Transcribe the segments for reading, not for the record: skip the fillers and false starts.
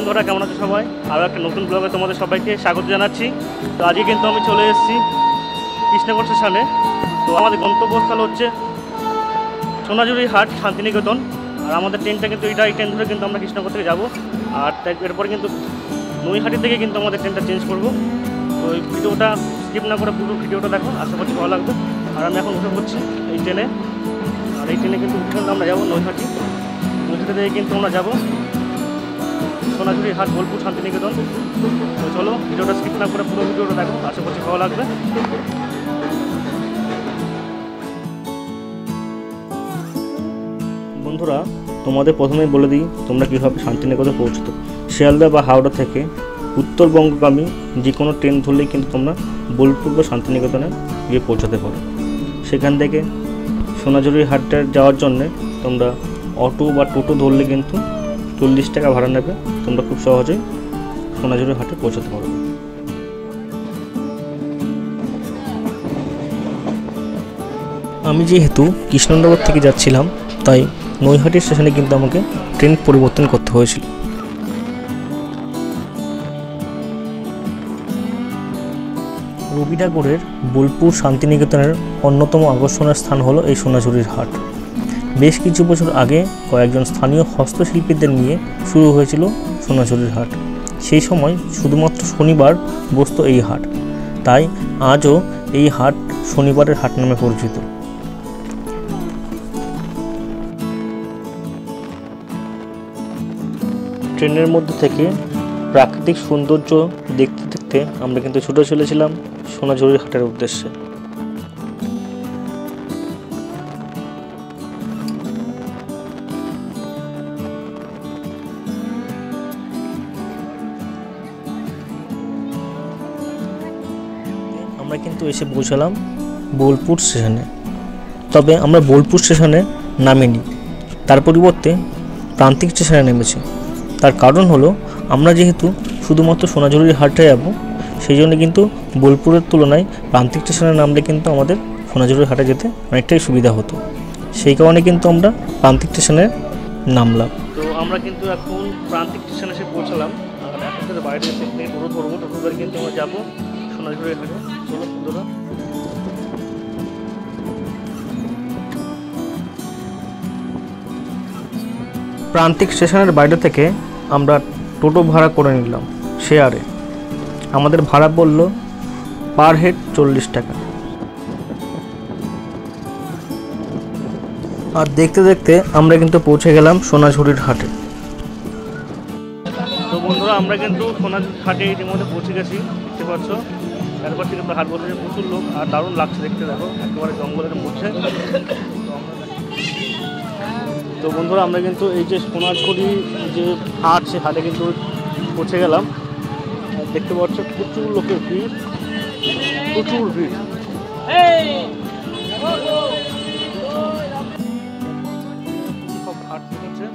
বন্ধুরা, কেমন আছো সবাই? আরও একটা নতুন ব্লগে তোমাদের সবাইকে স্বাগত জানাচ্ছি। তো আজকে কিন্তু আমি চলে এসেছি কৃষ্ণনগর স্টেশনে। তো আমাদের গন্তব্যস্থল হচ্ছে সোনাঝুরি হাট, শান্তিনিকেতন। আর আমাদের ট্রেনটা কিন্তু এই ট্রেন ধরে কিন্তু আমরা কৃষ্ণনগর থেকে যাবো। আর এরপরে কিন্তু নৈহাটি থেকে কিন্তু আমাদের ট্রেনটা চেঞ্জ করবো। তো এই ভিডিওটা স্কিপ না করে পুরো ভিডিওটা দেখো, আশা করছি ভালো লাগবে। আর আমি এখন উঠে পড়ছি এই ট্রেনে। আর এই ট্রেনে কিন্তু উঠে আমরা যাবো নৈহাটি থেকে কিন্তু আমরা যাবো সোনাঝুরি হাট, বোলপুর, শান্তিনিকেতন। তো চলো ভিডিওটা স্কিপ না করে পুরো ভিডিওটা দেখো, আশা করছি ভালো লাগবে। বন্ধুরা, তোমাদের প্রথমেই বলে দিই তোমরা কীভাবে শান্তিনিকেতনে পৌঁছতো। শিয়ালদা বা হাওড়া থেকে উত্তরবঙ্গগামী যে কোনো ট্রেন ধরলেই কিন্তু তোমরা বোলপুর বা শান্তিনিকেতনে গিয়ে পৌঁছাতে পারো। সেখান থেকে সোনাঝুরি হাটে যাওয়ার জন্যে তোমরা অটো বা টোটো ধরলে কিন্তু 40 টাকা ভাড়া নেবে। তোমরা খুব সহজেই সোনাঝুরি হাটে পৌঁছাতে পারবে। আমি যেহেতু কৃষ্ণনগর থেকে যাচ্ছিলাম, তাই নৈহাটি স্টেশনে কিন্তু আমাকে ট্রেন পরিবর্তন করতে হয়েছিল। রবি ঠাকুরের বোলপুর শান্তিনিকেতনের অন্যতম আকর্ষণের স্থান হলো এই সোনাঝুরির হাট। বেশ কিছু বছর আগে কয়েকজন স্থানীয় হস্তশিল্পীদের নিয়ে শুরু হয়েছিল সোনাঝুরির হাট। সেই সময় শুধুমাত্র শনিবার বসত এই হাট, তাই আজও এই হাট শনিবারের হাট নামে পরিচিত। ট্রেনের মধ্যে থেকে প্রাকৃতিক সৌন্দর্য দেখতে দেখতে আমরা কিন্তু ছুটে চলেছিলাম সোনাঝুরির হাটের উদ্দেশ্যে। আমরা কিন্তু এসে পৌঁছালাম বোলপুর স্টেশনে। তবে আমরা বোলপুর স্টেশনে নামিনি, তার পরিবর্তে প্রান্তিক স্টেশনে নেমেছি। তার কারণ হলো আমরা যেহেতু শুধুমাত্র সোনাঝুরির হাটে যাব, সেই জন্য কিন্তু বোলপুরের তুলনায় প্রান্তিক স্টেশনে নামলে কিন্তু আমাদের সোনাঝুরির হাটে যেতে অনেকটাই সুবিধা হতো। সেই কারণে কিন্তু আমরা প্রান্তিক স্টেশনে নামলাম। তো আমরা কিন্তু এখন প্রান্তিক স্টেশনে এসে পৌঁছালাম। আর এখন থেকে বাইরে এসে টোটো ধরবো, টোটো ধরে কিন্তু আমরা যাবো সোনাঝুরির হাটে। চলো বন্ধুরা। প্রান্তিক স্টেশনের বাইরে থেকে আমরা টোটো ভাড়া করে নিলাম শেয়ারে। আমাদের ভাড়া পড়ল পার হেড 40 টাকা। আর দেখতে দেখতে আমরা কিন্তু পৌঁছে গেলাম সোনাঝুরির হাটে। তো বন্ধুরা, আমরা কিন্তু সোনাঝুরির হাটে ইতিমধ্যে পৌঁছে গেছি। দেখতে পাচ্ছ এরপর থেকে হাট বসেছে প্রচুর লোক, আর দারুণ লাগছে দেখতে। দেখো একেবারে জঙ্গলের মধ্যে। তো বন্ধুরা, আমরা কিন্তু এই যে সোনাঝুরি যে হাট, সে হাটে কিন্তু পৌঁছে গেলাম। দেখতে পাচ্ছ প্রচুর লোকের ভিড়, প্রচুর ভিড়। সব হাট হচ্ছে।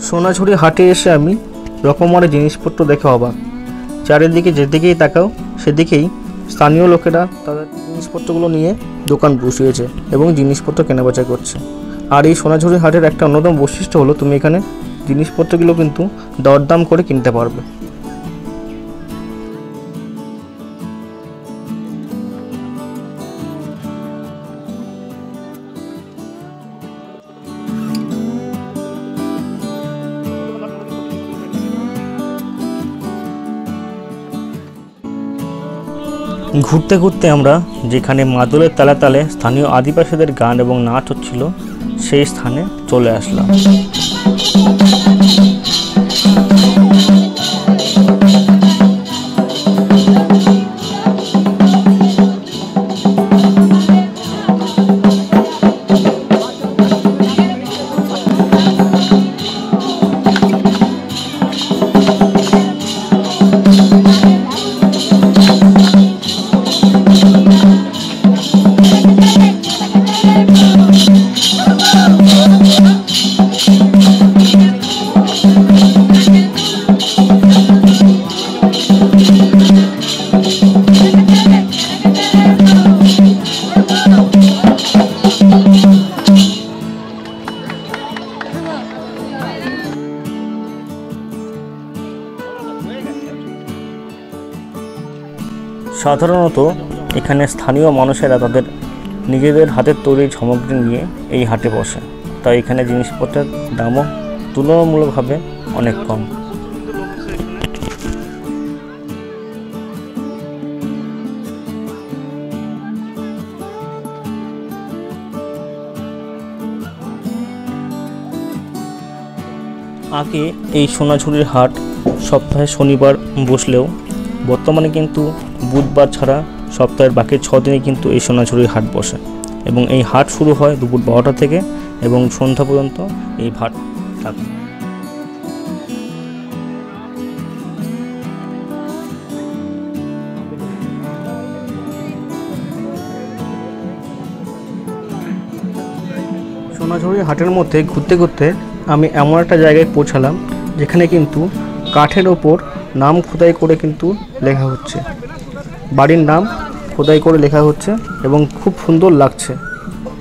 সোনাঝুরি হাটে এসে আমি রকমারি জিনিসপত্র দেখে অবাক। চারিদিকে যেদিকেই তাকাও সেদিকেই স্থানীয় লোকেরা তাদের জিনিসপত্রগুলো নিয়ে দোকান বসিয়েছে এবং জিনিসপত্র কেনাবেচা করছে। আর এই সোনাঝুরি হাটের একটা অন্যতম বৈশিষ্ট্য হলো তুমি এখানে জিনিসপত্রগুলো কিন্তু দরদাম করে কিনতে পারবে। ঘুরতে ঘুরতে আমরা যেখানে মাদলের তালে তালে স্থানীয় আদিবাসীদের গান এবং নাচ হচ্ছিল, সেই স্থানে চলে আসলাম। সাধারণত এখানে স্থানীয় মানুষেরা তাদের নিজেদের হাতের তৈরি সামগ্রী নিয়ে এই হাটে বসে, তাই এখানে জিনিসপত্রের দামও তুলনামূলকভাবে অনেক কম। আগে এই সোনাঝুরির হাট সপ্তাহে শনিবার বসলেও বর্তমানে কিন্তু বুধবার ছাড়া সপ্তাহের বাকি 6 দিনই কিন্তু এই সোনাঝুরির হাট বসে এবং এই হাট শুরু হয় দুপুর 12টা থেকে এবং সন্ধ্যা পর্যন্ত এই হাট থাকে। সোনাঝুরি হাটের মধ্যে ঘুরতে ঘুরতে আমি এমন একটা জায়গায় পৌঁছালাম যেখানে কিন্তু কাঠের ওপর নাম খোদাই করে কিন্তু লেখা হচ্ছে, বাড়ির নাম খোদাই করে লেখা হচ্ছে এবং খুব সুন্দর লাগছে।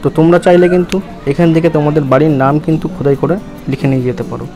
তো তোমরা চাইলে কিন্তু এখান থেকে তোমাদের বাড়ির নাম কিন্তু খোদাই করে লিখে নিয়ে যেতে পারো।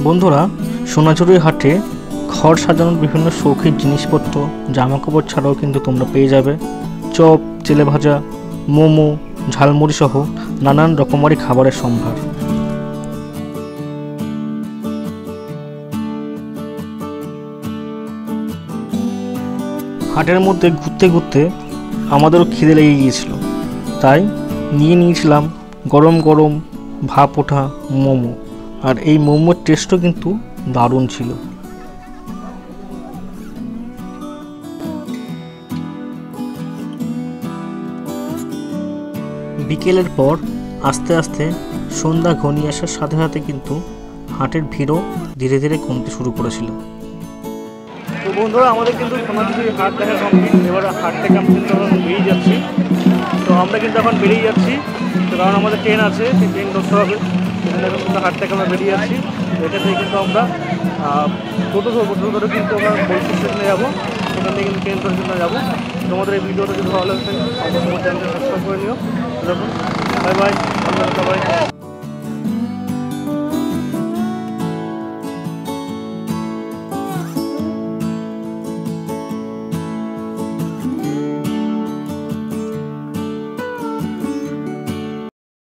বন্ধুরা, সোনাঝুরির হাটে ঘর সাজানোর বিভিন্ন শৌখিন জিনিসপত্র, জামাকাপড় ছাড়াও কিন্তু তোমরা পেয়ে যাবে চপ, তেলে ভাজা, মোমো, ঝালমুড়ি সহ নানান রকমারি খাবারের সম্ভার। হাটের মধ্যে ঘুরতে ঘুরতে আমাদেরও খিদে লেগে গিয়েছিল, তাই নিয়ে নিয়েছিলাম গরম গরম ভাপ ওঠা মোমো, আর এই মোমোর টেস্টও কিন্তু দারুণ ছিল। বিকেলের পর আস্তে আস্তে সন্ধ্যা ঘনিয়ে আসার সাথে সাথে কিন্তু হাটের ভিড়ও ধীরে ধীরে কমতে শুরু করেছিল। তো বন্ধুরা, আমাদের কিন্তু সোনাঝুরি হাট দেখা কমপ্লিট। এবার হাট থেকে আমরা কিন্তু এখন বেরিয়ে যাচ্ছি। তো আমরা কিন্তু এখন বেরিয়ে যাচ্ছি, তো কারণ আমাদের ট্রেন আছে, সেই ট্রেন ধরতে হবে। সেখানে কিন্তু হাট থেকে আমরা বেরিয়ে যাচ্ছি। এটা থেকে কিন্তু আমরা টোটো ধরবো, টোটো ধরে কিন্তু আমরা বলছি স্টেশনে যাবো, সেখান থেকে কিন্তু ট্রেন ধরে কিন্তু যাবো। তোমাদের এই ভিডিওটা যদি ভালো লাগে অবশ্যই চ্যানেলটা সাবস্ক্রাইব করে নিও। দেখুন, বাই বাই, সবাই।